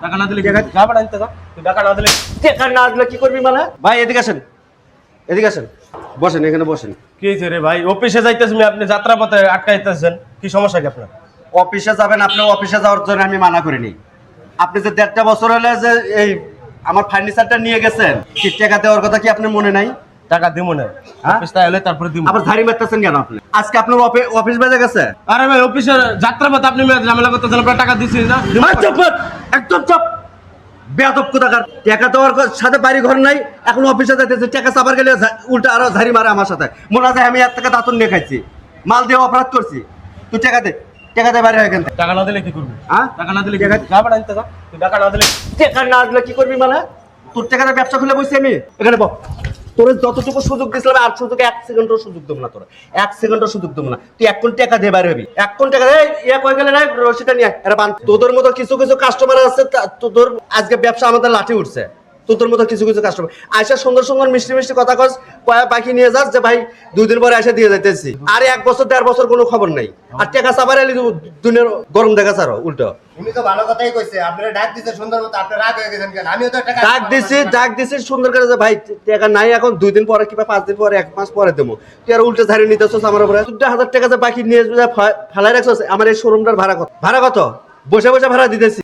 টাকা না দিলে যা বাড়া আনতে যা। তুই টাকা না দিলে কি করবি মানে? ভাই এদিকে আসেন, এদিকে আসেন, বসেন, এখানে বসেন। কি হয়েছে রে ভাই? অফিসে যাইতেছি আপনি যাত্রা পথে আটকাইতেছেন, কি সমস্যা কি আপনার? অফিসে যাবেন, আপনি অফিসে যাওয়ার জন্য আমি মানা করিনি। আপনি যে 1.5 বছর হলে যে এই আমার ফার্নিচারটা নিয়ে গেছেন, কি টাকা দেওয়ার কথা কি আপনার মনে নাই? টাকা দিব না, হ্যাঁ? অফিসটা এলে তারপরে দিব। আবার ঝাড়ি মারতেছেন কেন আপনি? আজকে আপনার অফিস বেজে গেছে। আরে ভাই অফিসের যাত্রা পথে আপনি ঝামেলা করতেছেন, আপনার টাকা দিচ্ছি না। চুপ কর, একদম চুপ। বেয়াদব কোথাকার, টাকা দেওয়ার সাথে বাড়ি ঘর নাই, এখন অফিসে যাইতেছে, টাকা চাবার গেলে উল্টা আরো ঝাড়ি মারে আমার সাথে। মনে হয় আমি এর থেকে দাঁতন নিয়ে খাইছি, মাল দিয়ে অপরাধ করছি। তুই টাকা দে, টাকা দে, বাইরে এখান থেকে। টাকা না দিলে কি করবি? হ্যাঁ? টাকা না দিলে যা বাড়া আনতে যা। তুই টাকা না দিলে টাকা না দিলে কি করবি মানে? তোর টাকা দিয়ে ব্যবসা খুলে বসছি আমি, এখানে বল। তোর যতটুকু সুযোগ দিয়েছিলাম আর সুযোগ 1 সেকেন্ডও সুযোগ দেবো না, তোর 1 সেকেন্ডও সুযোগ দেবো না। তুই 1 কোটি টাকা দিয়ে বাইরে হবি, 1 কোটি টাকা দেয় ইয়া কয়ে গেলে নাই, রসিদটা নিয়ে আরে বান। তোদের মতো কিছু কিছু কাস্টমার আছে, তোদের আজকে ব্যবসা আমাদের লাঠি উঠছে। তোদের মতো কিছু কিছু কাস্টমার আইসা সুন্দর সুন্দর মিষ্টি মিষ্টি কথা কস, পয়া পাখি নিয়ে যাস যে ভাই 2 দিন পরে এসে দিয়ে যাইতেছি। আরে 1 বছর 1.5 বছর কোনো খবর নাই, আর টাকা চাবার এলি দুনিয়ার গরম দেখা ছাড়ো উল্টো। উনি তো ভালো কথাই কইছে, আপনারা ডাক দিতে সুন্দর মতো, আপনি রাগ হয়ে গেছেন কেন? আমিও তো টাকা ডাক দিছি সুন্দর করে যে ভাই টাকা নাই, এখন 2 দিন পরে কিংবা 5 দিন পরে 1 মাস পরে দেবো। তুই আর উল্টে ঝাড়ি নিতেছস আমার উপরে। 14,000 টাকা যে বাকি নিয়ে ফেলাই রাখছস। আমার এই শোরুমটার ভাড়া কত? বসে বসে ভাড়া দিতেছি।